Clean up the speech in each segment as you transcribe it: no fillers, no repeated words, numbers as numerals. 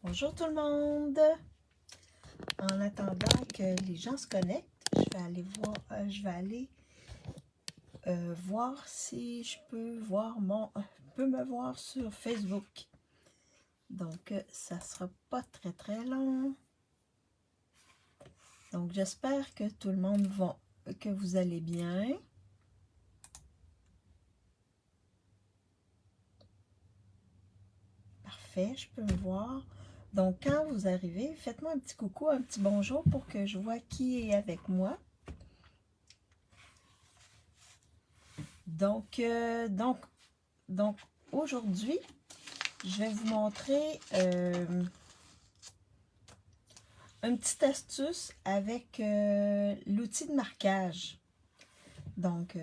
Bonjour tout le monde! En attendant que les gens se connectent, voir si je peux me voir sur Facebook. Donc, ça sera pas très long. Donc, j'espère que tout le monde que vous allez bien. Parfait, je peux me voir. Donc, quand vous arrivez, faites-moi un petit coucou, un petit bonjour pour que je vois qui est avec moi. Donc aujourd'hui, je vais vous montrer une petite astuce avec l'outil de marquage. Donc,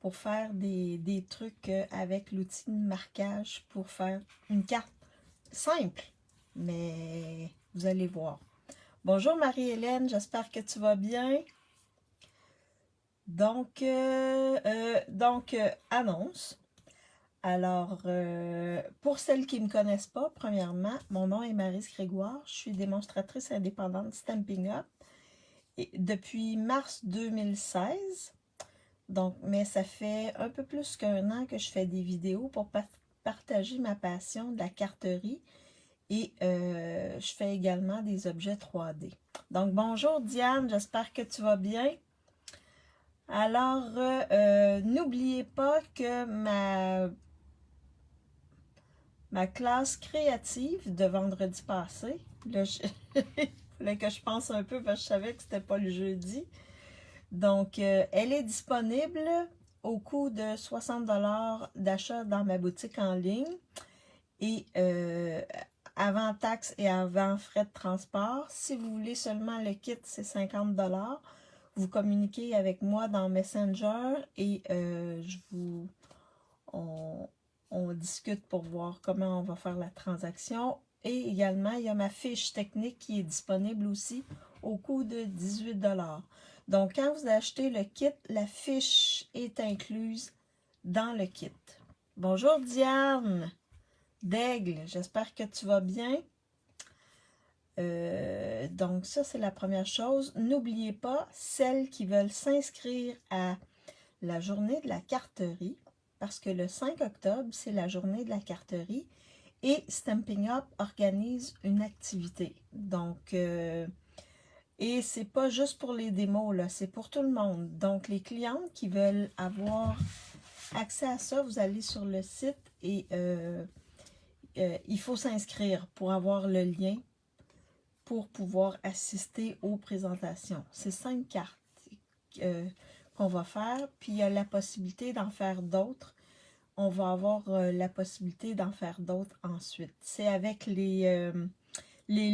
pour faire des trucs avec l'outil de marquage pour faire une carte simple, mais vous allez voir. Bonjour Marie-Hélène, j'espère que tu vas bien. Donc, annonce. Alors, pour celles qui ne me connaissent pas, premièrement, mon nom est Maryse Grégoire. Je suis démonstratrice indépendante Stampin' Up depuis mars 2016. Donc, mais ça fait un peu plus qu'un an que je fais des vidéos pour partager ma passion de la carterie et je fais également des objets 3D. Donc, bonjour Diane, j'espère que tu vas bien. Alors, n'oubliez pas que ma classe créative de vendredi passé, là, il fallait que je pense un peu parce que je savais que c'était pas le jeudi. Donc, elle est disponible au coût de 60 $ d'achat dans ma boutique en ligne et avant taxes et avant frais de transport. Si vous voulez seulement le kit, c'est 50 $. Vous communiquez avec moi dans Messenger et on discute pour voir comment on va faire la transaction. Et également, il y a ma fiche technique qui est disponible aussi au coût de 18 $. Donc, quand vous achetez le kit, la fiche est incluse dans le kit. Bonjour Diane d'Aigle, j'espère que tu vas bien. Donc, ça, c'est la première chose. N'oubliez pas, celles qui veulent s'inscrire à la journée de la carterie, parce que le 5 octobre, c'est la journée de la carterie, et Stampin' Up organise une activité. Donc, et c'est pas juste pour les démos, là, c'est pour tout le monde. Donc, les clientes qui veulent avoir accès à ça, vous allez sur le site et il faut s'inscrire pour avoir le lien pour pouvoir assister aux présentations. C'est 5 cartes qu'on va faire, puis il y a la possibilité d'en faire d'autres. On va avoir la possibilité d'en faire d'autres ensuite. C'est avec les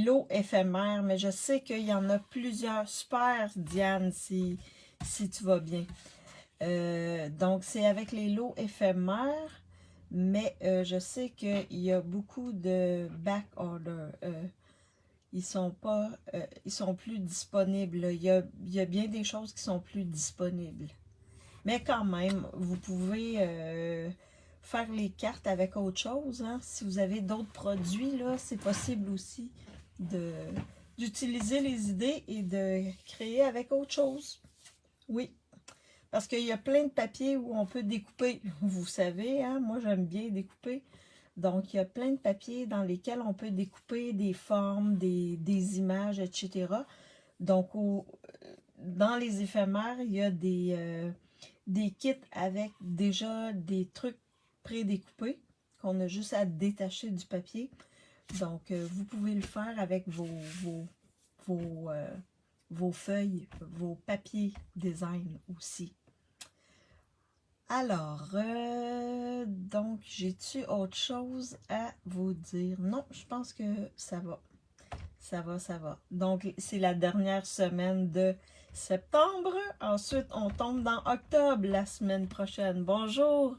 lots éphémères, mais je sais qu'il y en a plusieurs. Super, Diane, si tu vas bien. Donc, c'est avec les lots éphémères, mais je sais qu'il y a beaucoup de back order. Ils sont plus disponibles. Il y a bien des choses qui sont plus disponibles. Mais quand même, vous pouvez faire les cartes avec autre chose. Hein. Si vous avez d'autres produits, là, c'est possible aussi d'utiliser les idées et de créer avec autre chose. Oui, parce qu'il y a plein de papiers où on peut découper. Vous savez, hein, moi j'aime bien découper. Donc, il y a plein de papiers dans lesquels on peut découper des formes, des images, etc. Donc, dans les éphémères, il y a des kits avec déjà des trucs pré-découpés qu'on a juste à détacher du papier. Donc, vous pouvez le faire avec vos feuilles, vos papiers design aussi. Alors, donc, j'ai-tu autre chose à vous dire? Non, je pense que ça va. Ça va. Donc, c'est la dernière semaine de septembre. Ensuite, on tombe dans octobre la semaine prochaine. Bonjour!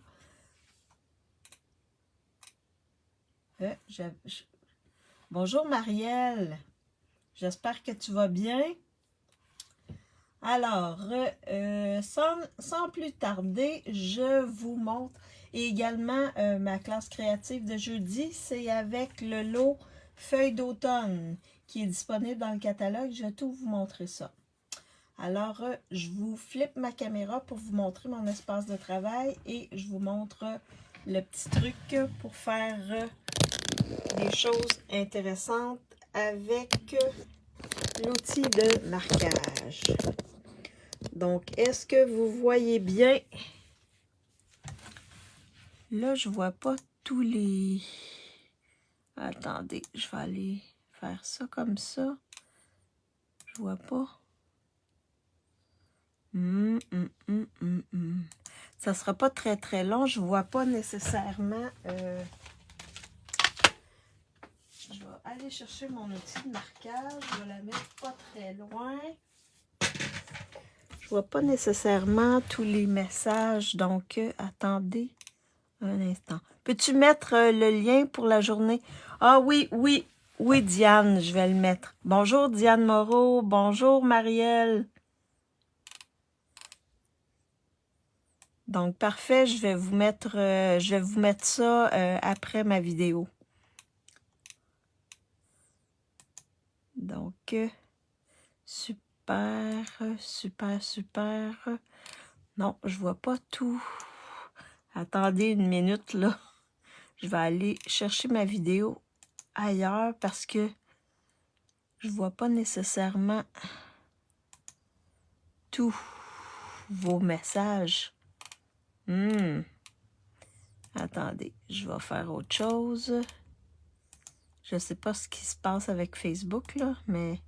Bonjour Marielle! J'espère que tu vas bien. Alors, sans plus tarder, je vous montre également ma classe créative de jeudi. C'est avec le lot feuille d'automne qui est disponible dans le catalogue. Je vais tout vous montrer ça. Alors, je vous flippe ma caméra pour vous montrer mon espace de travail et je vous montre le petit truc pour faire des choses intéressantes avec l'outil de marquage. Donc, est-ce que vous voyez bien? Là, je vois pas tous les... Attendez, je vais aller faire ça comme ça. Je vois pas. Ça sera pas très très long. Je vois pas nécessairement... Je vais aller chercher mon outil de marquage. Je vais la mettre pas très loin. Je vois pas nécessairement tous les messages. Donc, attendez un instant. Peux-tu mettre le lien pour la journée? Ah oui, oui, oui, Diane, je vais le mettre. Bonjour Diane Moreau. Bonjour Marielle. Donc, parfait. Je vais vous mettre ça après ma vidéo. Donc, super, super, super. Non, je vois pas tout. Attendez une minute, là. Je vais aller chercher ma vidéo ailleurs parce que je vois pas nécessairement tous vos messages. Attendez, je vais faire autre chose. Je sais pas ce qui se passe avec Facebook, là, mais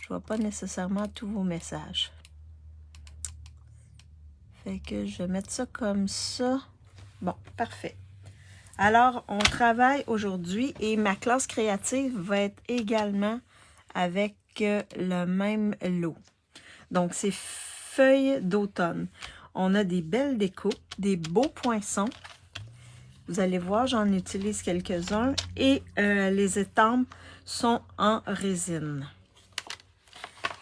je vois pas nécessairement tous vos messages. Fait que je vais mettre ça comme ça. Bon, parfait. Alors, on travaille aujourd'hui et ma classe créative va être également avec le même lot. Donc, c'est feuilles d'automne. On a des belles découpes, des beaux poinçons. Vous allez voir, j'en utilise quelques-uns. Et les étampes sont en résine.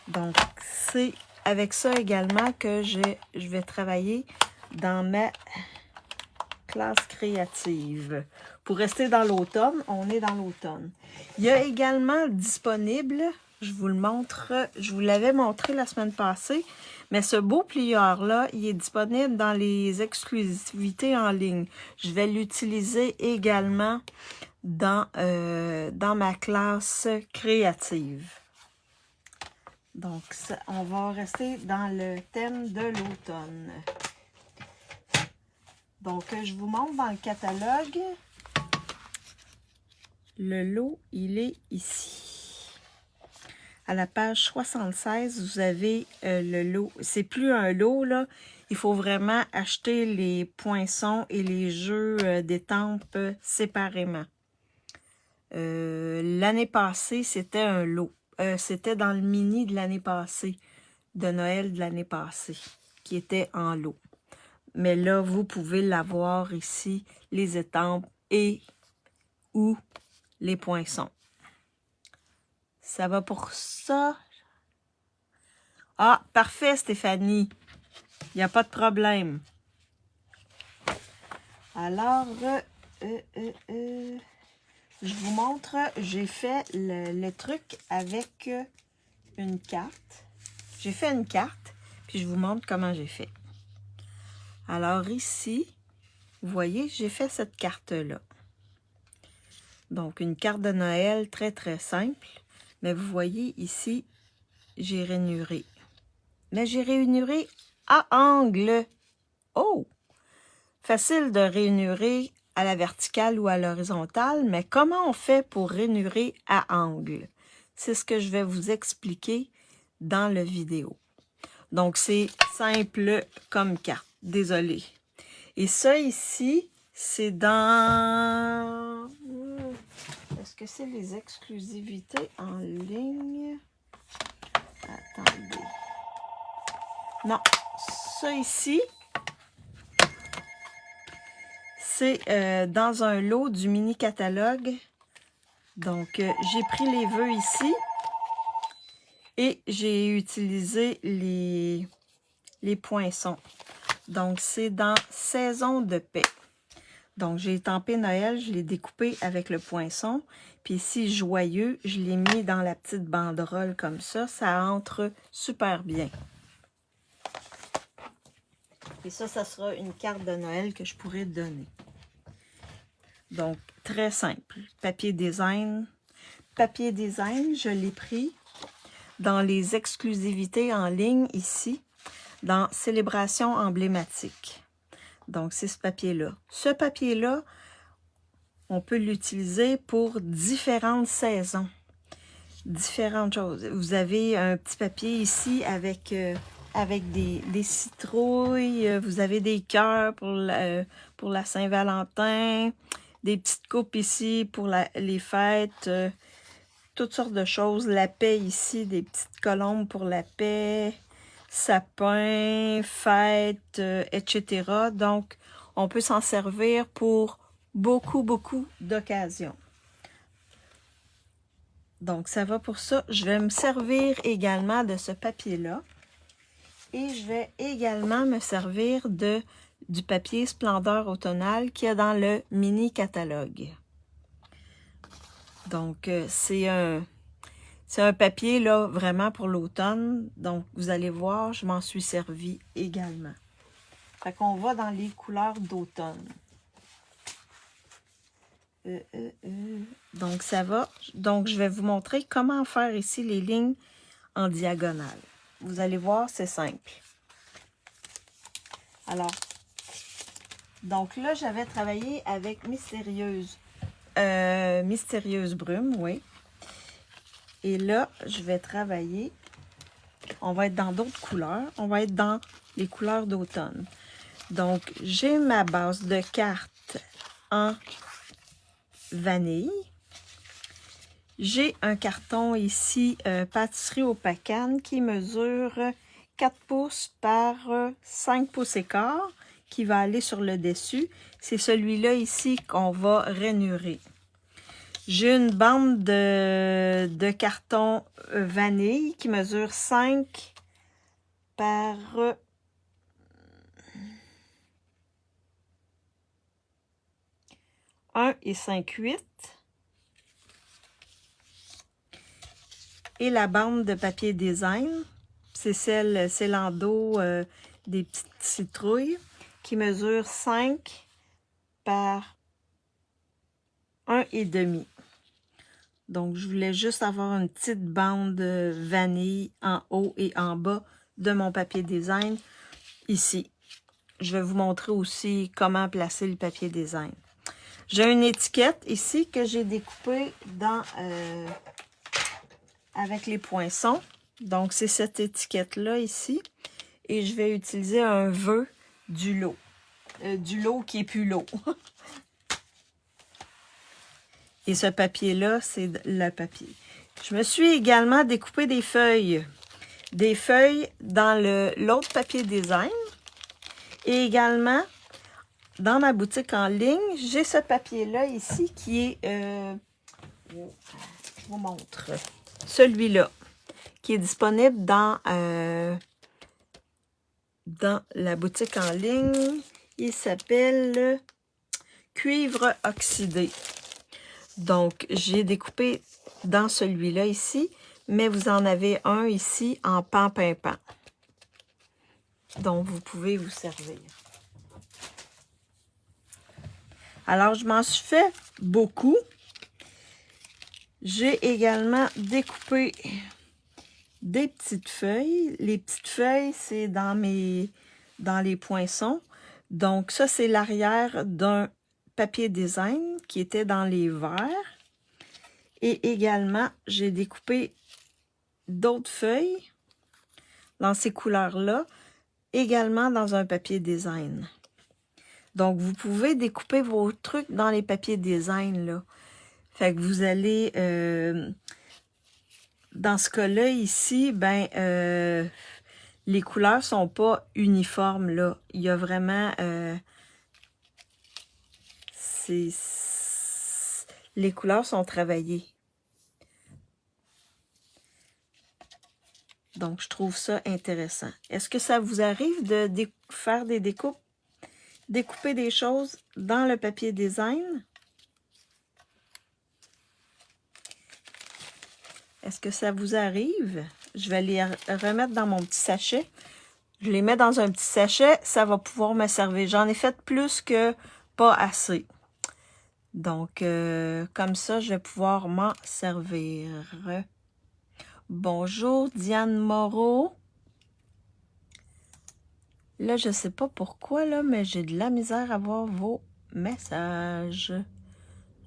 Donc, c'est avec ça également que je vais travailler dans ma classe créative. Pour rester dans l'automne, on est dans l'automne. Il y a également disponible, je vous le montre, je vous l'avais montré la semaine passée, mais ce beau plieur-là, il est disponible dans les exclusivités en ligne. Je vais l'utiliser également dans ma classe créative. Donc, ça, on va rester dans le thème de l'automne. Donc, je vous montre dans le catalogue. Le lot, il est ici. À la page 76, vous avez le lot. C'est plus un lot, là. Il faut vraiment acheter les poinçons et les jeux d'étampes séparément. L'année passée, c'était un lot. C'était dans le mini de l'année passée, de Noël de l'année passée, qui était en lot. Mais là, vous pouvez l'avoir ici, les étampes et ou les poinçons. Ça va pour ça? Ah, parfait, Stéphanie. Il n'y a pas de problème. Alors, je vous montre, j'ai fait le truc avec une carte. J'ai fait une carte, puis je vous montre comment j'ai fait. Alors ici, vous voyez, j'ai fait cette carte-là. Donc, une carte de Noël très, très simple. Mais vous voyez ici, j'ai rainuré. Mais j'ai rainuré à angle. Oh! Facile de rainurer à la verticale ou à l'horizontale, mais comment on fait pour rainurer à angle? C'est ce que je vais vous expliquer dans la vidéo. Donc, c'est simple comme carte. Désolée. Et ça ici, c'est dans... Est-ce que c'est les exclusivités en ligne? Attendez. Non, ça ici, c'est dans un lot du mini-catalogue. Donc, j'ai pris les vœux ici et j'ai utilisé les poinçons. Donc, c'est dans Saison de paix. Donc, j'ai étampé Noël, je l'ai découpé avec le poinçon. Puis ici, joyeux, je l'ai mis dans la petite banderole comme ça. Ça entre super bien. Et ça sera une carte de Noël que je pourrais donner. Donc, très simple. Papier design. Papier design, je l'ai pris dans les exclusivités en ligne ici, dans Célébration emblématique. Donc, c'est ce papier-là. Ce papier-là, on peut l'utiliser pour différentes saisons, différentes choses. Vous avez un petit papier ici avec des citrouilles, vous avez des cœurs pour la Saint-Valentin, des petites coupes ici pour les fêtes, toutes sortes de choses. La paix ici, des petites colombes pour la paix, sapin, fêtes, etc. Donc, on peut s'en servir pour beaucoup d'occasions. Donc, ça va pour ça. Je vais me servir également de ce papier-là. Et je vais également me servir du papier Splendeur automnale qu'il y a dans le mini catalogue. Donc, c'est un papier là vraiment pour l'automne. Donc, vous allez voir, je m'en suis servi également. Fait qu'on va dans les couleurs d'automne. Donc, ça va. Donc, je vais vous montrer comment faire ici les lignes en diagonale. Vous allez voir, c'est simple. Alors, donc là, j'avais travaillé avec Mystérieuse Brume, oui. Et là, je vais travailler. On va être dans d'autres couleurs. On va être dans les couleurs d'automne. Donc, j'ai ma base de cartes en vanille. J'ai un carton ici, pâtisserie au Pacane, qui mesure 4 pouces par 5 pouces et quart, qui va aller sur le dessus. C'est celui-là ici qu'on va rainurer. J'ai une bande de carton vanille qui mesure 5 par 1 et 5/8. Et la bande de papier design, c'est celle Célando des petites citrouilles, qui mesure 5 par 1,5. Donc, je voulais juste avoir une petite bande vanille en haut et en bas de mon papier design ici. Je vais vous montrer aussi comment placer le papier design. J'ai une étiquette ici que j'ai découpée avec les poinçons. Donc, c'est cette étiquette-là ici. Et je vais utiliser un vœu du lot. Du lot qui est plus lot. Et ce papier-là, c'est le papier. Je me suis également découpé des feuilles. Des feuilles dans l'autre papier design. Et également, dans ma boutique en ligne, j'ai ce papier-là ici qui est... je vous montre. Celui-là, qui est disponible dans la boutique en ligne. Il s'appelle Cuivre oxydé. Donc, j'ai découpé dans celui-là ici, mais vous en avez un ici en pan-pimpant. Donc, vous pouvez vous servir. Alors, je m'en suis fait beaucoup. J'ai également découpé des petites feuilles. Les petites feuilles, c'est dans les poinçons. Donc, ça, c'est l'arrière d'un papier design qui était dans les verts. Et également, j'ai découpé d'autres feuilles dans ces couleurs-là, également dans un papier design. Donc, vous pouvez découper vos trucs dans les papiers design, là. Fait que vous allez, dans ce cas-là, ici, ben, les couleurs sont pas uniformes, là. Il y a vraiment, les couleurs sont travaillées. Donc, je trouve ça intéressant. Est-ce que ça vous arrive de faire des découpes découper des choses dans le papier design. Est-ce que ça vous arrive? Je vais les remettre dans mon petit sachet. Je les mets dans un petit sachet, ça va pouvoir me servir. J'en ai fait plus que pas assez. Donc, comme ça, je vais pouvoir m'en servir. Bonjour, Diane Moreau. Là, je sais pas pourquoi, là, mais j'ai de la misère à voir vos messages.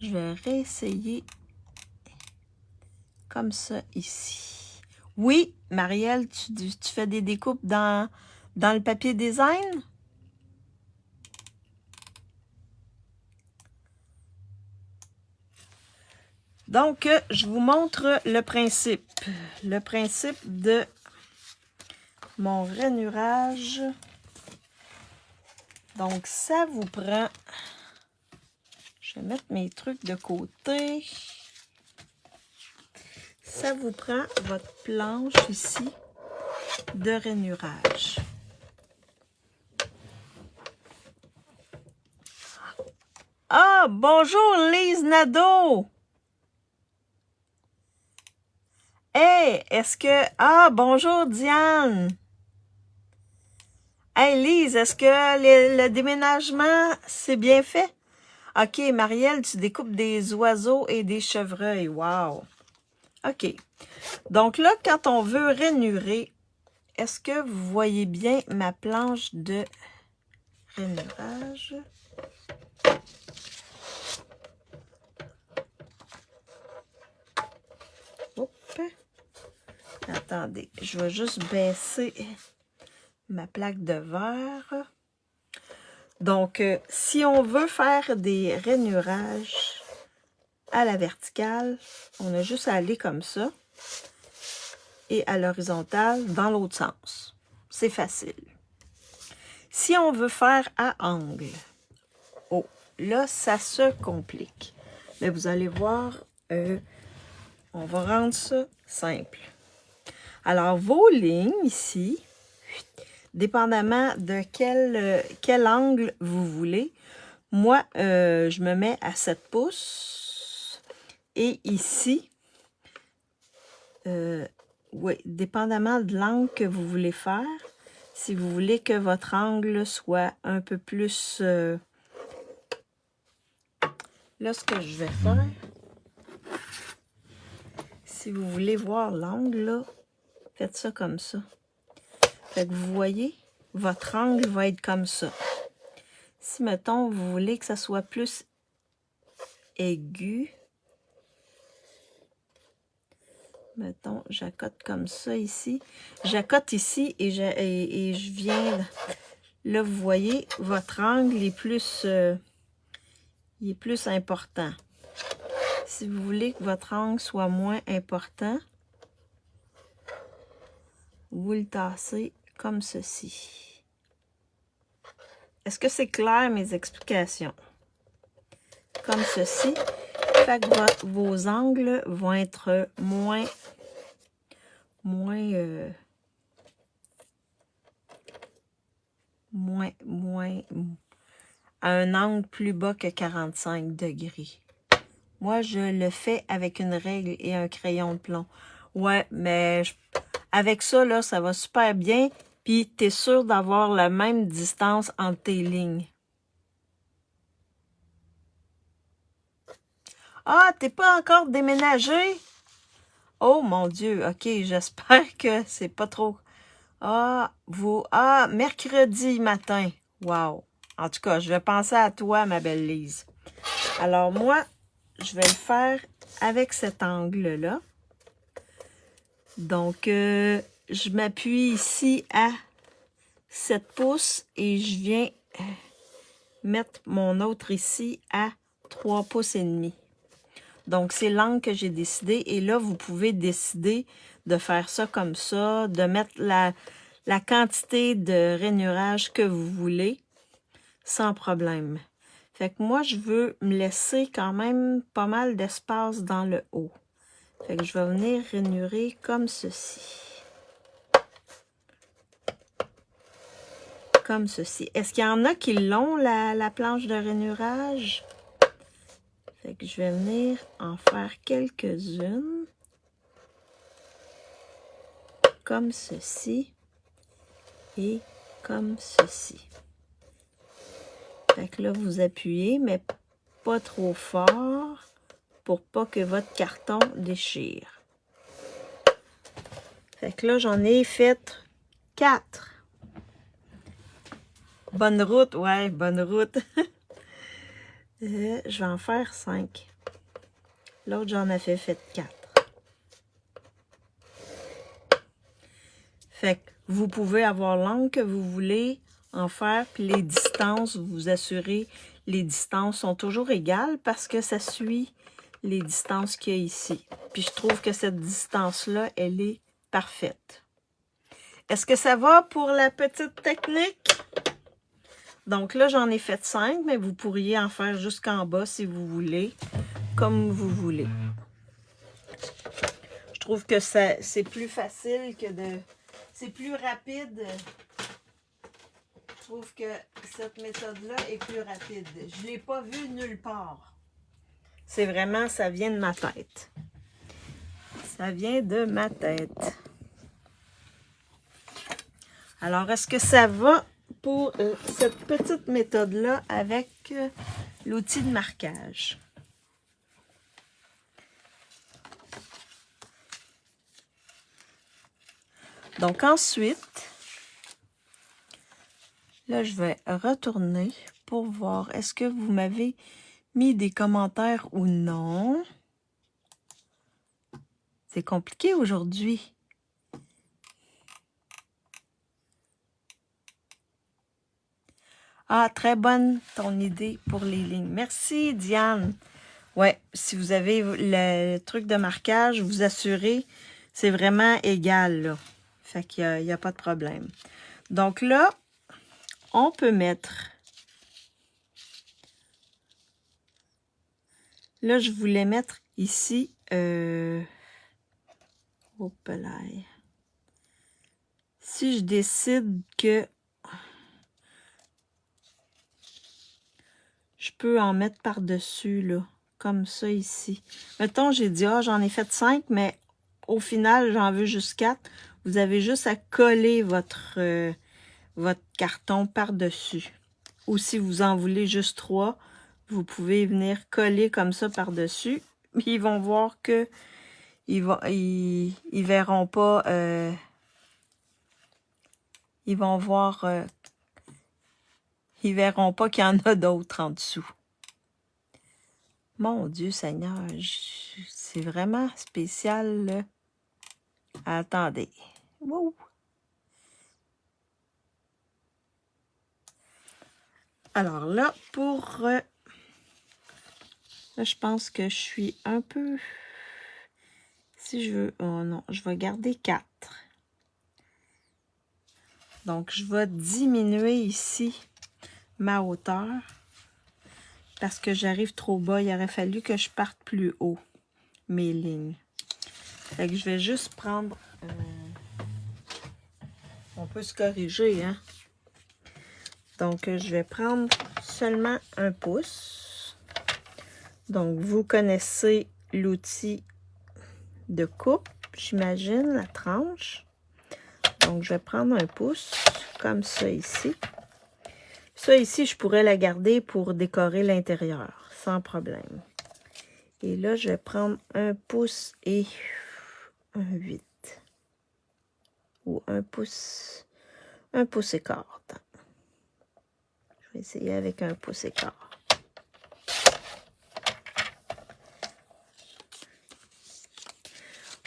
Je vais réessayer comme ça ici. Oui, Marielle, tu fais des découpes dans le papier design? Donc, je vous montre le principe. Le principe de mon rainurage. Donc, ça vous prend... Je vais mettre mes trucs de côté. Ça vous prend votre planche ici de rainurage. Ah, bonjour Lise Nadeau! Hey, est-ce que... Ah, bonjour Diane! Hey Lise, est-ce que le déménagement, c'est bien fait? OK, Marielle, tu découpes des oiseaux et des chevreuils. Wow! OK. Donc là, quand on veut rainurer, est-ce que vous voyez bien ma planche de rainurage? Hop. Attendez, je vais juste baisser ma plaque de verre. Donc, si on veut faire des rainurages à la verticale, on a juste à aller comme ça et à l'horizontale dans l'autre sens. C'est facile. Si on veut faire à angle, oh, là, ça se complique. Mais vous allez voir, on va rendre ça simple. Alors, vos lignes ici, dépendamment de quel angle vous voulez, moi, je me mets à 7 pouces. Et ici, oui, dépendamment de l'angle que vous voulez faire, si vous voulez que votre angle soit un peu plus... là, ce que je vais faire, si vous voulez voir l'angle, là, faites ça comme ça. Fait que vous voyez, votre angle va être comme ça. Si, mettons, vous voulez que ça soit plus aigu, mettons, j'accote comme ça ici. J'accote ici et je viens... Là, vous voyez, votre angle est plus, il est plus important. Si vous voulez que votre angle soit moins important, vous le tassez comme ceci. Est-ce que c'est clair, mes explications? Comme ceci. Fait que vos angles vont être moins à un angle plus bas que 45 degrés. Moi, je le fais avec une règle et un crayon de plomb. Ouais, mais avec ça, là, ça va super bien. Puis, tu es sûr d'avoir la même distance entre tes lignes. Ah, t'es pas encore déménagé? Oh, mon Dieu. OK, j'espère que c'est pas trop... Ah, mercredi matin. Wow. En tout cas, je vais penser à toi, ma belle Lise. Alors, moi, je vais le faire avec cet angle-là. Donc, je m'appuie ici à 7 pouces et je viens mettre mon autre ici à 3 pouces et demi. Donc, c'est l'angle que j'ai décidé. Et là, vous pouvez décider de faire ça comme ça, de mettre la quantité de rainurage que vous voulez sans problème. Fait que moi, je veux me laisser quand même pas mal d'espace dans le haut. Fait que je vais venir rainurer comme ceci. comme ceci. Est-ce qu'il y en a qui l'ont, la planche de rainurage? Fait que je vais venir en faire quelques-unes. Comme ceci. Et comme ceci. Fait que là, vous appuyez, mais pas trop fort pour pas que votre carton déchire. Fait que là, j'en ai fait 4. Bonne route, ouais, bonne route. Je vais en faire 5. L'autre, j'en ai fait 4. Fait que vous pouvez avoir l'angle que vous voulez en faire, puis les distances, vous vous assurez, les distances sont toujours égales parce que ça suit les distances qu'il y a ici. Puis je trouve que cette distance-là, elle est parfaite. Est-ce que ça va pour la petite technique? Donc là, j'en ai fait 5, mais vous pourriez en faire jusqu'en bas si vous voulez, comme vous voulez. Je trouve que c'est plus facile que de... C'est plus rapide. Je trouve que cette méthode-là est plus rapide. Je ne l'ai pas vue nulle part. C'est vraiment, ça vient de ma tête. Ça vient de ma tête. Alors, est-ce que ça va pour cette petite méthode-là avec l'outil de marquage? Donc, ensuite, là, je vais retourner pour voir est-ce que vous m'avez mis des commentaires ou non. C'est compliqué aujourd'hui. Ah, très bonne ton idée pour les lignes. Merci, Diane. Ouais, si vous avez le truc de marquage, vous assurez, c'est vraiment égal, là. Fait qu'il n'y a pas de problème. Donc là, on peut mettre... Là, je voulais mettre ici... Hop là. Si je décide que... Je peux en mettre par-dessus, là. Comme ça, ici. Mettons, j'ai dit, ah, j'en ai fait 5, mais au final, j'en veux juste 4. Vous avez juste à coller votre carton par-dessus. Ou si vous en voulez juste 3, vous pouvez venir coller comme ça par-dessus. Ils vont voir que ils verront pas... ils vont voir... ils verront pas qu'il y en a d'autres en dessous. Mon Dieu Seigneur, c'est vraiment spécial, là. Attendez. Wow. Alors là, pour... là, je pense que je suis un peu... Si je veux... Oh non, je vais garder 4. Donc, je vais diminuer ici ma hauteur. Parce que j'arrive trop bas. Il aurait fallu que je parte plus haut, mes lignes. Fait que je vais juste prendre... on peut se corriger, hein? Donc, je vais prendre seulement 1 pouce. Donc, vous connaissez l'outil de coupe, j'imagine, la tranche. Donc, je vais prendre 1 pouce, comme ça ici. Ça ici, je pourrais la garder pour décorer l'intérieur, sans problème. Et là, je vais prendre 1 pouce et 1/8. Ou 1 pouce et quart. Je vais essayer avec 1 pouce et quart.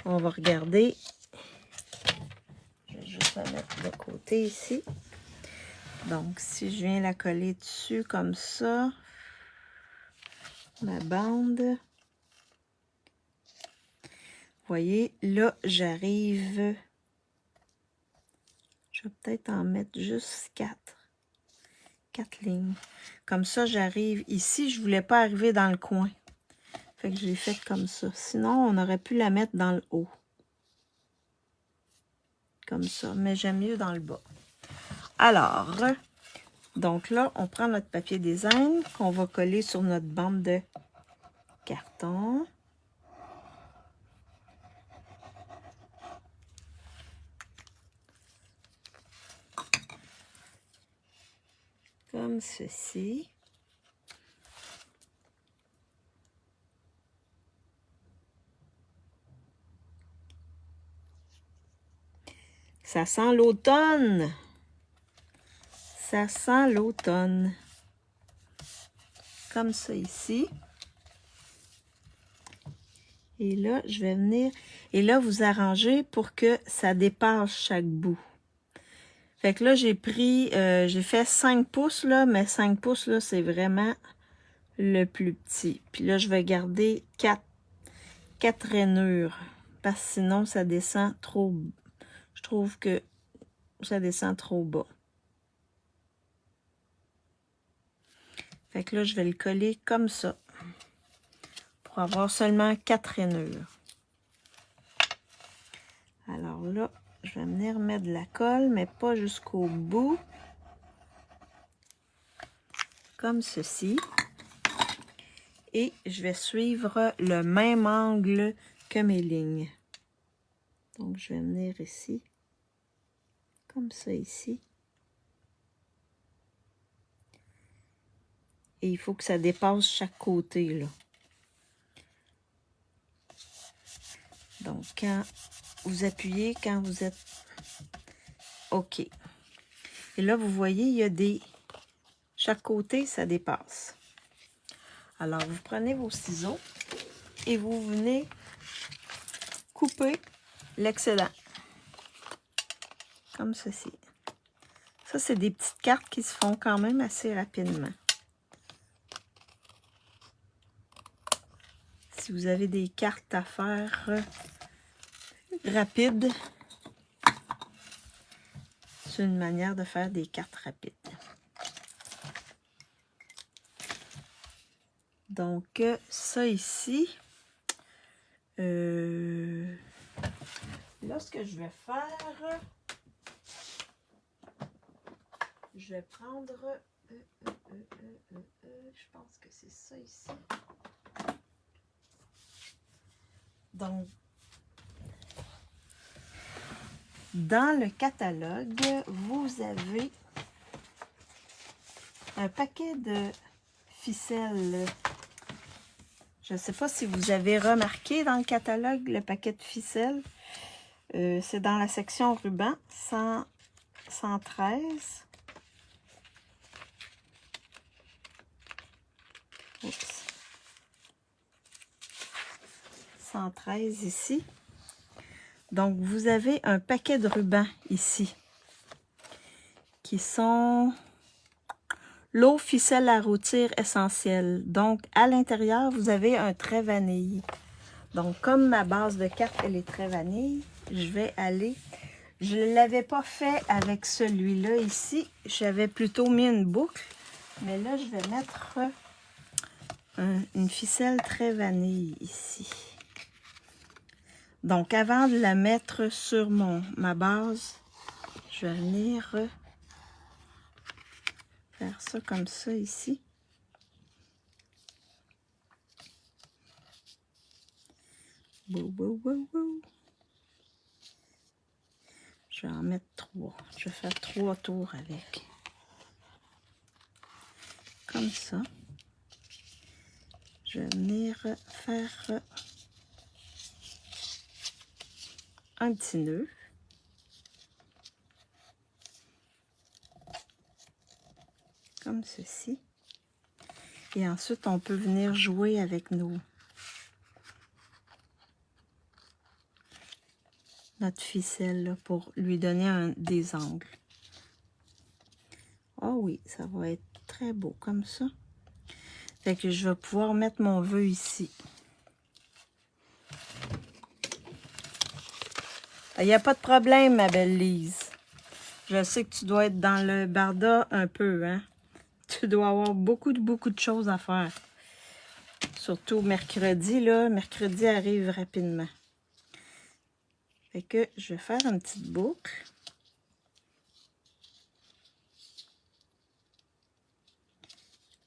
On va regarder. Je vais juste la mettre de côté ici. Donc, si je viens la coller dessus comme ça, ma bande, vous voyez, là, j'arrive, je vais peut-être en mettre juste 4 lignes. Comme ça, j'arrive ici, je voulais pas arriver dans le coin. Fait que je l'ai fait comme ça. Sinon, on aurait pu la mettre dans le haut. Comme ça, mais j'aime mieux dans le bas. Alors, Donc là, on prend notre papier design qu'on va coller sur notre bande de carton. Comme ceci. Ça sent l'automne. Ça sent l'automne. Comme ça ici. Et là, je vais venir... Et là, vous arrangez pour que ça dépasse chaque bout. Fait que là, j'ai pris... j'ai fait 5 pouces, là. Mais 5 pouces, là, c'est vraiment le plus petit. Puis là, je vais garder 4 rainures. Parce que sinon, ça descend trop... Je trouve que ça descend trop bas. Fait que là, je vais le coller comme ça. Pour avoir seulement 4 rainures. Alors là, je vais venir mettre de la colle, mais pas jusqu'au bout. Comme ceci. Et je vais suivre le même angle que mes lignes. Donc, je vais venir ici. Comme ça ici. Et il faut que ça dépasse chaque côté, là. Donc, quand vous appuyez, quand vous êtes OK. Et là, vous voyez, il y a des... Chaque côté, ça dépasse. Alors, vous prenez vos ciseaux et vous venez couper l'excédent. Comme ceci. Ça, c'est des petites cartes qui se font quand même assez rapidement. Si vous avez des cartes à faire rapides, c'est une manière de faire des cartes rapides. Donc, ça ici, là, ce que je vais faire, je vais prendre, je pense que c'est ça ici. Donc, dans le catalogue, vous avez un paquet de ficelles. Je ne sais pas si vous avez remarqué dans le catalogue le paquet de ficelles. C'est dans la section ruban, 113. Oups. 113 ici. Donc, vous avez un paquet de rubans ici, qui sont l'eau ficelle à rôtir essentielle. Donc, à l'intérieur, vous avez un trait vanille. Donc, comme ma base de carte, elle est très vanille, je vais aller... Je ne l'avais pas fait avec celui-là ici. J'avais plutôt mis une boucle. Mais là, je vais mettre une ficelle très vanille ici. Donc, avant de la mettre sur ma base, je vais venir faire ça comme ça ici. Wow, wow, wow, wow. Je vais en mettre 3. Je vais faire 3 tours avec. Comme ça. Je vais venir faire un petit nœud. Comme ceci. Et ensuite, on peut venir jouer avec notre ficelle là, pour lui donner des angles. Ah oui, ça va être très beau comme ça. Fait que je vais pouvoir mettre mon vœu ici. Il n'y a pas de problème, ma belle Lise. Je sais que tu dois être dans le barda un peu, hein? Tu dois avoir beaucoup de choses à faire. Surtout mercredi, là. Mercredi arrive rapidement. Fait que je vais faire une petite boucle.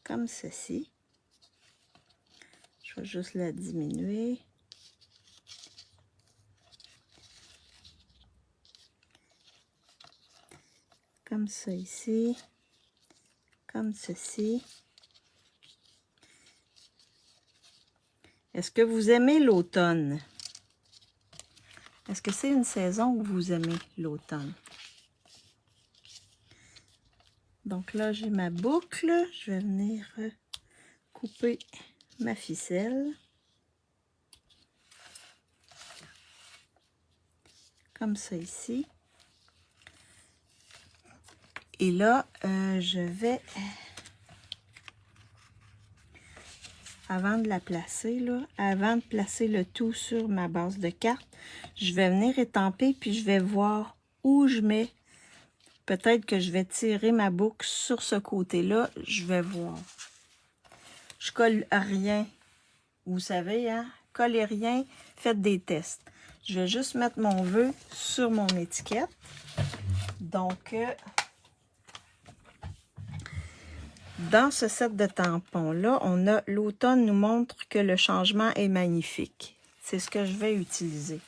comme ceci. Je vais juste la diminuer. Comme ça ici. Comme ceci. Est-ce que vous aimez l'automne? Est-ce que c'est une saison que vous aimez, l'automne? Donc là, j'ai ma boucle. Je vais venir couper ma ficelle. Comme ça ici. Et là, je vais, avant de la placer, là, avant de placer le tout sur ma base de carte, je vais venir étamper, puis je vais voir où je mets. Peut-être que je vais tirer ma boucle sur ce côté-là. Je vais voir. Je colle rien. Vous savez, hein? Collez rien, faites des tests. Je vais juste mettre mon vœu sur mon étiquette. Donc, dans ce set de tampons-là, on a l'automne nous montre que le changement est magnifique. C'est ce que je vais utiliser.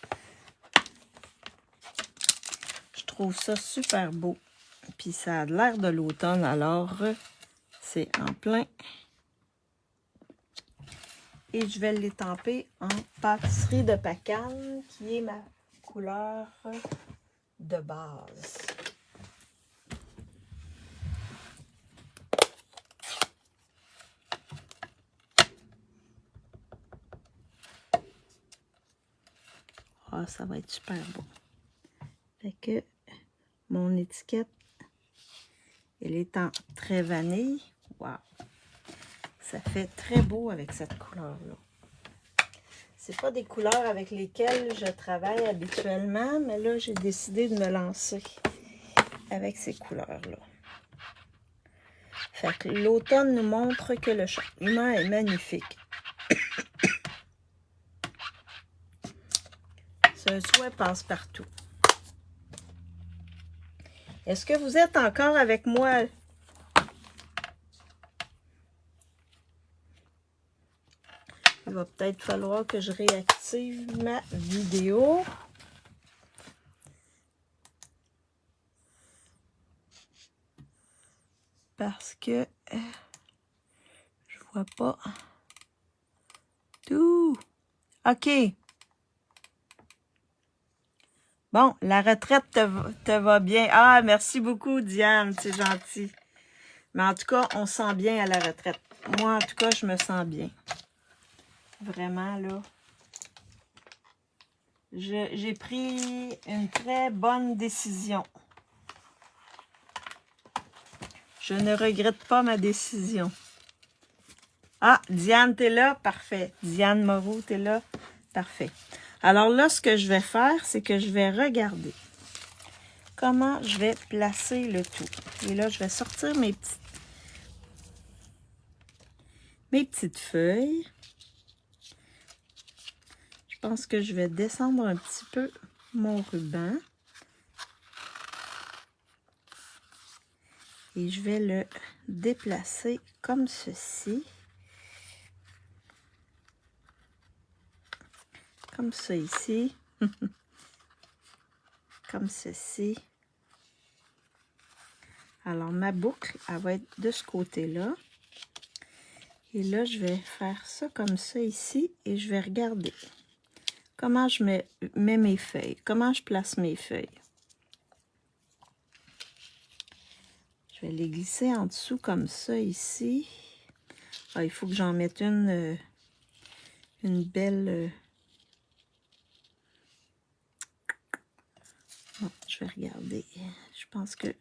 Je trouve ça super beau. Puis ça a l'air de l'automne, alors c'est en plein. Et je vais l'étamper en pâtisserie de Pacane, qui est ma couleur de base. Ah, ça va être super beau. Fait que mon étiquette, elle est en très vanille. Wow! Ça fait très beau avec cette couleur-là. C'est pas des couleurs avec lesquelles je travaille habituellement, mais là, j'ai décidé de me lancer avec ces couleurs-là. Fait que l'automne nous montre que le changement est magnifique. C'est un souhait passe-partout. Est-ce que vous êtes encore avec moi? Il va peut-être falloir que je réactive ma vidéo. Parce que je vois pas tout. OK. Bon, la retraite te va bien. Ah, merci beaucoup, Diane. C'est gentil. Mais en tout cas, on se sent bien à la retraite. Moi, en tout cas, je me sens bien. Vraiment, là. J'ai pris une très bonne décision. Je ne regrette pas ma décision. Ah, Diane, t'es là? Parfait. Diane Moreau, t'es là? Parfait. Alors là, ce que je vais faire, c'est que je vais regarder comment je vais placer le tout. Et là, je vais sortir mes petites feuilles. Je pense que je vais descendre un petit peu mon ruban. Et je vais le déplacer comme ceci. Comme ça ici. Comme ceci. Alors, ma boucle, elle va être de ce côté-là. Et là, je vais faire ça comme ça ici. Et je vais regarder comment je mets mes feuilles. Comment je place mes feuilles. Je vais les glisser en dessous comme ça ici. Ah, il faut que j'en mette une belle... Bon, je vais regarder. Je pense que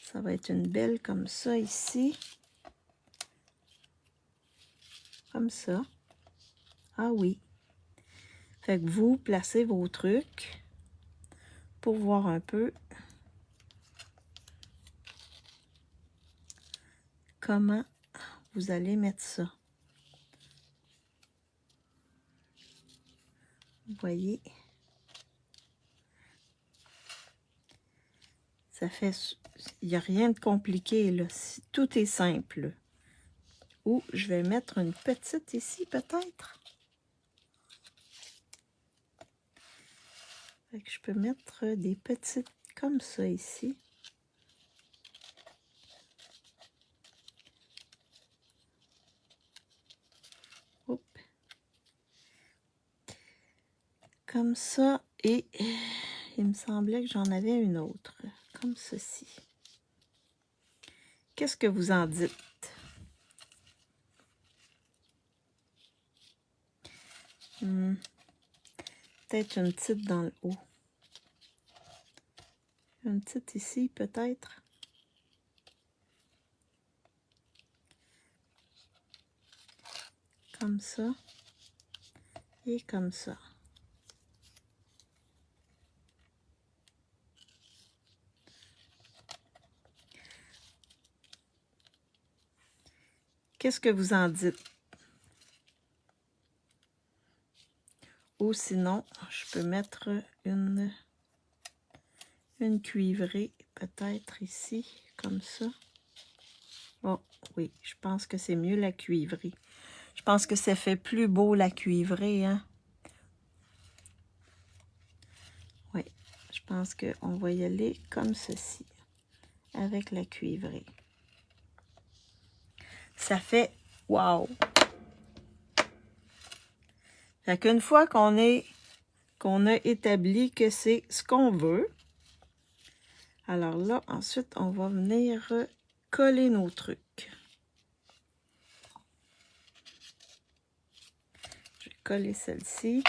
ça va être une belle comme ça ici. Comme ça. Ah oui. Fait que vous placez vos trucs pour voir un peu comment vous allez mettre ça. Vous voyez? Ça fait... Il n'y a rien de compliqué, là. Tout est simple. Ou je vais mettre une petite ici, peut-être. Fait que je peux mettre des petites comme ça ici. Oups. Comme ça. Et il me semblait que j'en avais une autre. Comme ceci. Qu'est-ce que vous en dites? Peut-être une petite dans le haut. Une petite ici, peut-être. Comme ça. Et comme ça. Qu'est-ce que vous en dites? Ou sinon, je peux mettre une cuivrée, peut-être ici, comme ça. Oh, oui, je pense que c'est mieux la cuivrée. Je pense que ça fait plus beau la cuivrée, hein? Oui, je pense qu'on va y aller comme ceci, avec la cuivrée. Ça fait wow! Fait qu'une fois qu'on a établi que c'est ce qu'on veut, alors là, ensuite, on va venir coller nos trucs. Je vais coller celle-ci.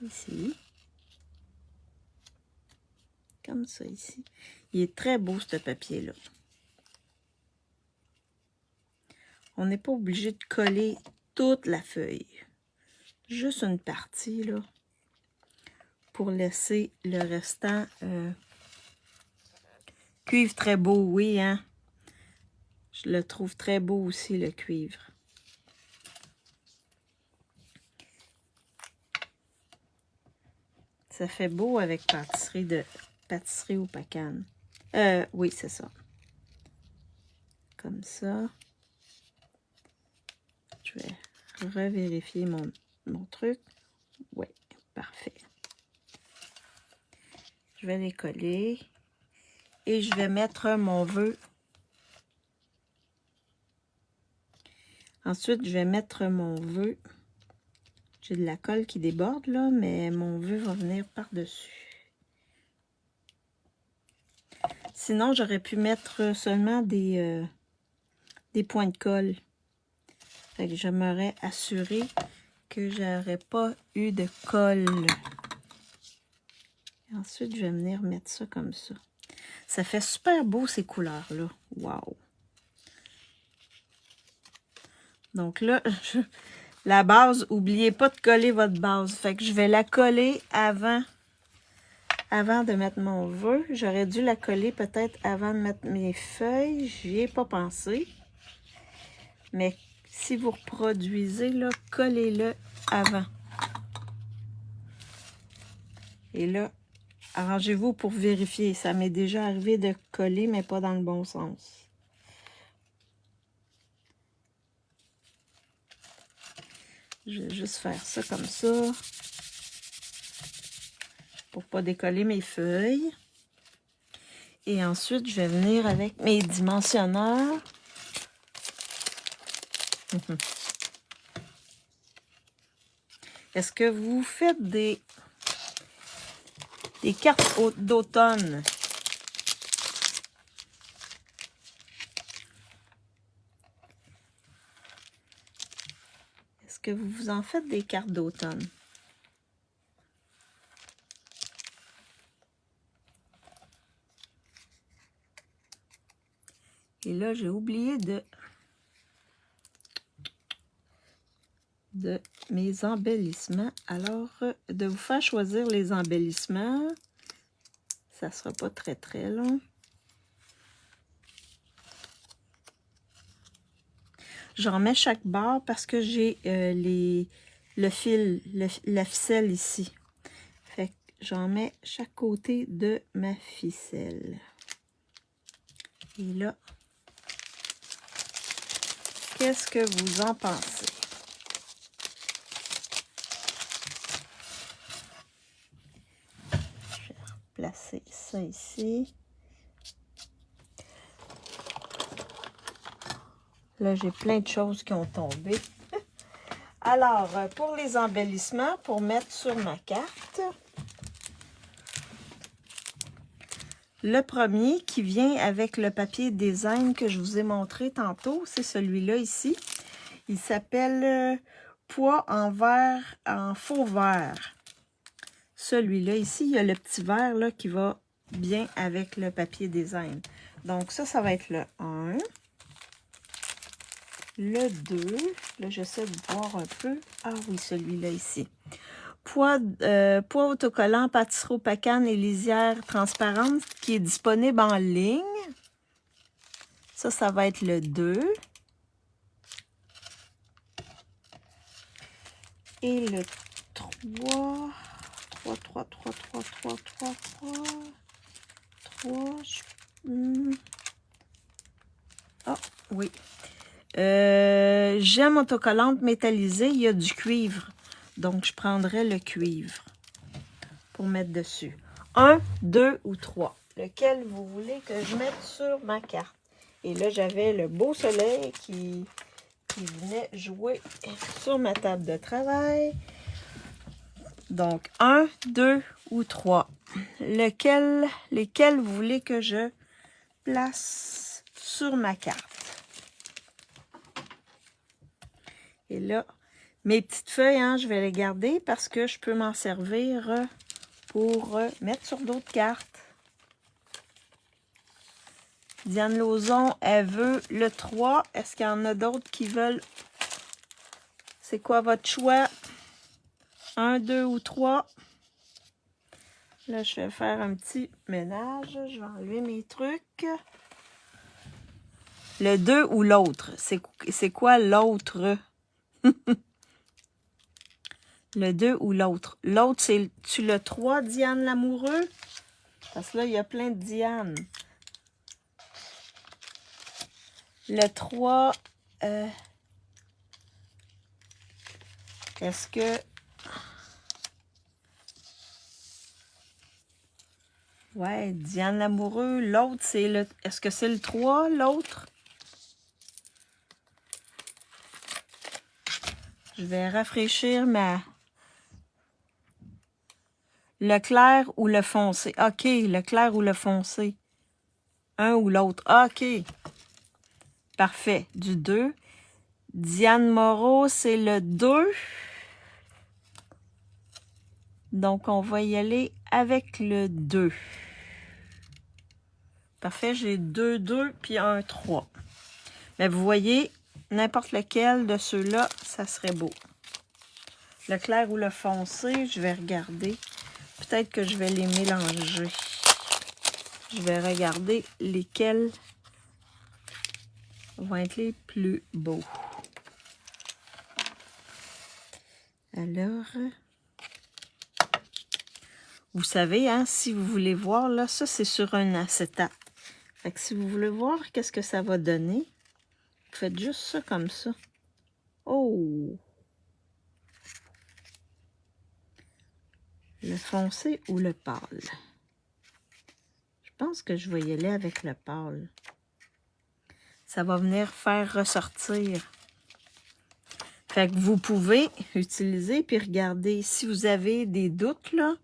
Ici. Comme ça, ici. Il est très beau, ce papier-là. On n'est pas obligé de coller toute la feuille. Juste une partie, là. Pour laisser le restant. Cuivre très beau, oui, hein. Je le trouve très beau aussi, le cuivre. Ça fait beau avec pâtisserie au pacane. Oui, c'est ça. Comme ça. Je vais revérifier mon truc. Oui, parfait. Je vais les coller. Et je vais mettre mon vœu. Ensuite, je vais mettre mon vœu. J'ai de la colle qui déborde, là, mais mon vœu va venir par-dessus. Sinon, j'aurais pu mettre seulement des points de colle. Fait que je m'aurais assuré que j'aurais pas eu de colle. Et ensuite, je vais venir mettre ça comme ça. Ça fait super beau, ces couleurs-là. Wow! Donc là, la base, n'oubliez pas de coller votre base. Fait que je vais la coller avant de mettre mon vœu. J'aurais dû la coller peut-être avant de mettre mes feuilles. J'y ai pas pensé. Mais si vous reproduisez, là, collez-le avant. Et là, arrangez-vous pour vérifier. Ça m'est déjà arrivé de coller, mais pas dans le bon sens. Je vais juste faire ça comme ça. Pour pas décoller mes feuilles. Et ensuite, je vais venir avec mes dimensionneurs. Est-ce que vous faites des cartes d'automne? Est-ce que vous en faites des cartes d'automne? Et là, j'ai oublié de mes embellissements. Alors, de vous faire choisir les embellissements, ça ne sera pas très très long. J'en mets chaque barre parce que j'ai le fil, la ficelle ici. Fait que j'en mets chaque côté de ma ficelle. Et là, qu'est-ce que vous en pensez? Je vais placer ça ici. Là, j'ai plein de choses qui ont tombé. Alors, pour les embellissements, pour mettre sur ma carte, le premier qui vient avec le papier design que je vous ai montré tantôt, c'est celui-là ici. Il s'appelle Poids en verre, en faux verre. Celui-là ici, il y a le petit verre là, qui va bien avec le papier design. Donc ça va être le 1. Le 2, là j'essaie de voir un peu. Ah oui, celui-là ici. Poids autocollant, pâtisserie pacane et lisière transparente qui est disponible en ligne. Ça va être le 2. Et le 3. 3. Ah oui. Gemme autocollante métallisée, il y a du cuivre. Donc, je prendrai le cuivre pour mettre dessus. 1, 2 ou 3. Lequel vous voulez que je mette sur ma carte? Et là, j'avais le beau soleil qui venait jouer sur ma table de travail. Donc, 1, 2 ou 3. Lesquels vous voulez que je place sur ma carte? Et là, mes petites feuilles, hein, je vais les garder parce que je peux m'en servir pour mettre sur d'autres cartes. Diane Lauzon, elle veut le 3. Est-ce qu'il y en a d'autres qui veulent? C'est quoi votre choix? 1, 2 ou 3? Là, je vais faire un petit ménage. Je vais enlever mes trucs. Le 2 ou l'autre? C'est quoi l'autre? Le 2 ou l'autre? L'autre, c'est-tu le 3, Diane Lamoureux? Parce que là, il y a plein de Diane. Le 3, est-ce que... Ouais, Diane Lamoureux. L'autre, c'est le... Est-ce que c'est le 3, l'autre? Je vais rafraîchir ma... Le clair ou le foncé? OK, le clair ou le foncé? Un ou l'autre. OK. Parfait. Du 2. Diane Moreau, c'est le 2. Donc, on va y aller avec le 2. Parfait, j'ai 2, 2, puis un 3. Mais vous voyez, n'importe lequel de ceux-là, ça serait beau. Le clair ou le foncé, je vais regarder. Peut-être que je vais les mélanger. Je vais regarder lesquels vont être les plus beaux. Alors, vous savez, hein, si vous voulez voir, là, ça c'est sur un acétate. Fait que si vous voulez voir qu'est-ce que ça va donner, vous faites juste ça comme ça. Oh! Le foncé ou le pâle? Je pense que je vais y aller avec le pâle. Ça va venir faire ressortir. Fait que vous pouvez utiliser puis regarder. Si vous avez des doutes, là,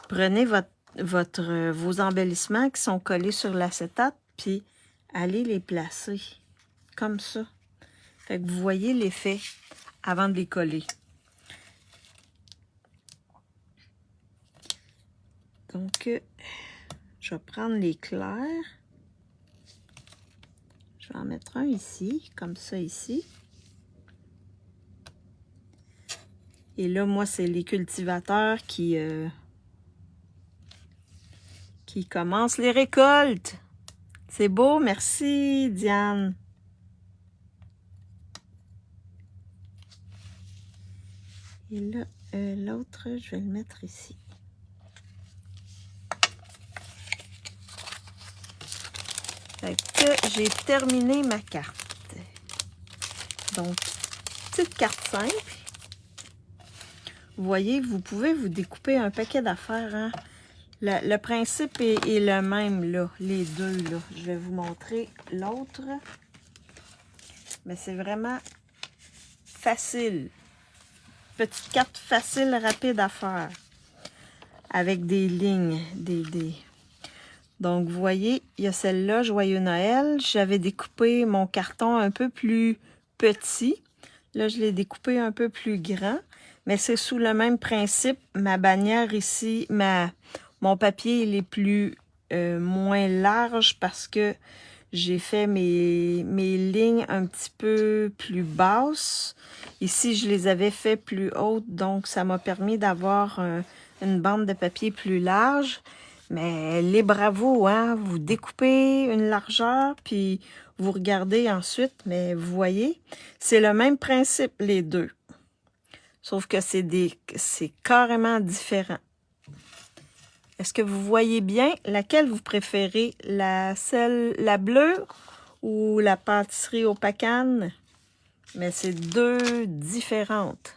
prenez vos embellissements qui sont collés sur l'acétate puis allez les placer comme ça. Fait que vous voyez l'effet avant de les coller. Donc, je vais prendre les clairs. Je vais en mettre un ici, comme ça ici. Et là, moi, c'est les cultivateurs qui commencent les récoltes. C'est beau, merci Diane. Et là, l'autre, je vais le mettre ici. Fait que j'ai terminé ma carte. Donc, petite carte simple. Vous voyez, vous pouvez vous découper un paquet d'affaires, hein? Le principe est le même, là, les deux, là. Je vais vous montrer l'autre. Mais c'est vraiment facile. Petite carte facile, rapide à faire. Avec des lignes, Donc, vous voyez, il y a celle-là, Joyeux Noël. J'avais découpé mon carton un peu plus petit. Là, je l'ai découpé un peu plus grand. Mais c'est sous le même principe. Ma bannière ici, mon papier, il est plus moins large parce que j'ai fait mes lignes un petit peu plus basses. Ici, je les avais fait plus hautes, donc ça m'a permis d'avoir une bande de papier plus large. Mais libre à vous, hein? Vous découpez une largeur, puis vous regardez ensuite. Mais vous voyez, c'est le même principe, les deux. Sauf que c'est carrément différent. Est-ce que vous voyez bien laquelle vous préférez? La bleue ou la pâtisserie au pacane? Mais c'est deux différentes.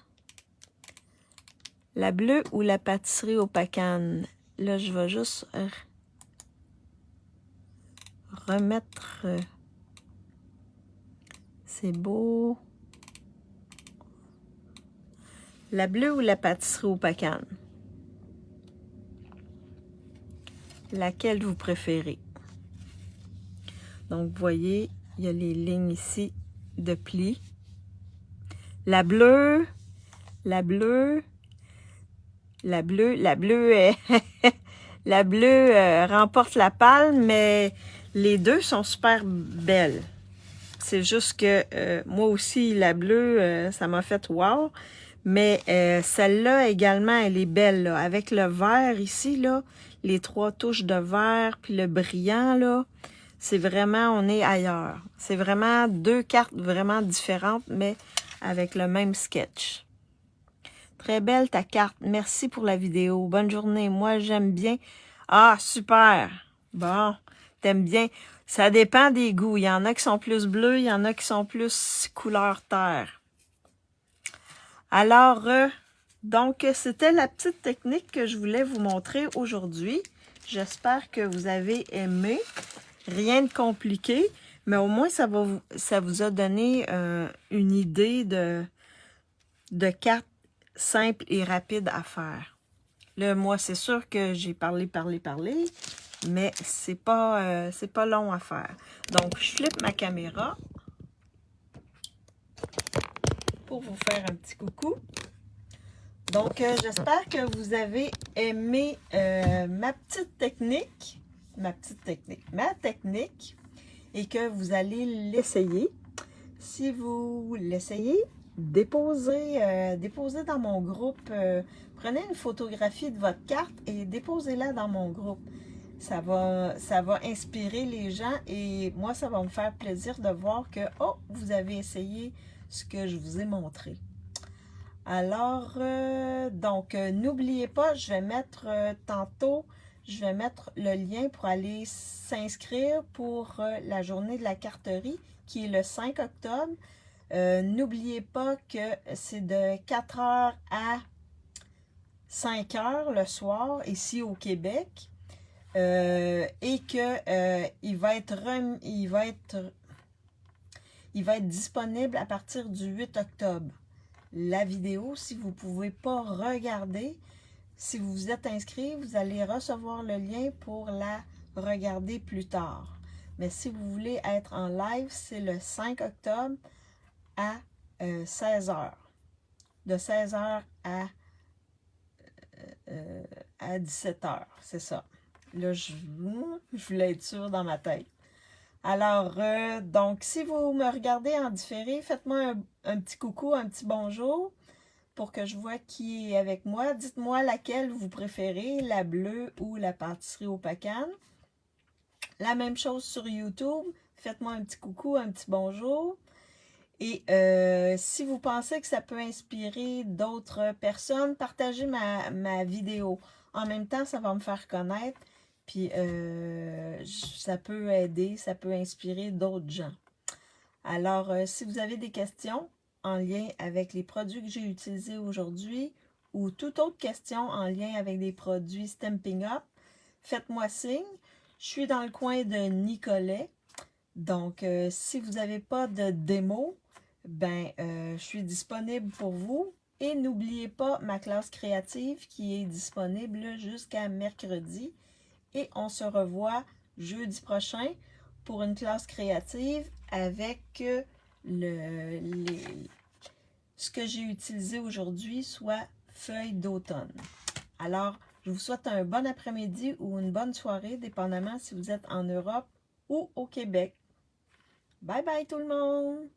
La bleue ou la pâtisserie au pacane? Là, je vais juste remettre... c'est beau. La bleue ou la pâtisserie au pacane? Laquelle vous préférez? Donc, vous voyez, il y a les lignes ici de plis. La bleue, la bleue est la bleue remporte la palme, mais les deux sont super belles. C'est juste que moi aussi, la bleue, ça m'a fait wow. Mais celle-là également, elle est belle, là, avec le vert ici, là, les 3 touches de vert, puis le brillant, là. C'est vraiment, on est ailleurs. C'est vraiment 2 cartes vraiment différentes, mais avec le même sketch. Très belle ta carte. Merci pour la vidéo. Bonne journée. Moi, j'aime bien. Ah, super. Bon, t'aimes bien. Ça dépend des goûts. Il y en a qui sont plus bleus, il y en a qui sont plus couleur terre. Alors, donc, c'était la petite technique que je voulais vous montrer aujourd'hui. J'espère que vous avez aimé. Rien de compliqué, mais au moins, ça vous a donné une idée de cartes simples et rapides à faire. Là, moi, c'est sûr que j'ai parlé, mais c'est pas long à faire. Donc, je flippe ma caméra pour vous faire un petit coucou. Donc, j'espère que vous avez aimé ma technique, et que vous allez l'essayer. Si vous l'essayez, déposez dans mon groupe. Prenez une photographie de votre carte et déposez-la dans mon groupe. Ça va inspirer les gens et moi, ça va me faire plaisir de voir que, oh, vous avez essayé ce que je vous ai montré. Alors, n'oubliez pas, je vais mettre tantôt, je vais mettre le lien pour aller s'inscrire pour la journée de la carterie qui est le 5 octobre. N'oubliez pas que c'est de 4h à 5h le soir ici au Québec et que il va être disponible à partir du 8 octobre. La vidéo, si vous ne pouvez pas regarder, si vous vous êtes inscrit, vous allez recevoir le lien pour la regarder plus tard. Mais si vous voulez être en live, c'est le 5 octobre à 16h. De 16h à 17h, c'est ça. Là, je voulais être sûre dans ma tête. Alors, donc, si vous me regardez en différé, faites-moi un petit coucou, un petit bonjour pour que je vois qui est avec moi. Dites-moi laquelle vous préférez, la bleue ou la pâtisserie au pacane. La même chose sur YouTube. Faites-moi un petit coucou, un petit bonjour. Et si vous pensez que ça peut inspirer d'autres personnes, partagez ma vidéo. En même temps, ça va me faire connaître Puis ça peut aider, ça peut inspirer d'autres gens. Alors, si vous avez des questions en lien avec les produits que j'ai utilisés aujourd'hui ou toute autre question en lien avec des produits Stampin' Up, faites-moi signe. Je suis dans le coin de Nicolet. Donc, si vous n'avez pas de démo, ben, je suis disponible pour vous. Et n'oubliez pas ma classe créative qui est disponible jusqu'à mercredi. Et on se revoit jeudi prochain pour une classe créative avec ce que j'ai utilisé aujourd'hui, soit feuilles d'automne. Alors, je vous souhaite un bon après-midi ou une bonne soirée, dépendamment si vous êtes en Europe ou au Québec. Bye bye tout le monde!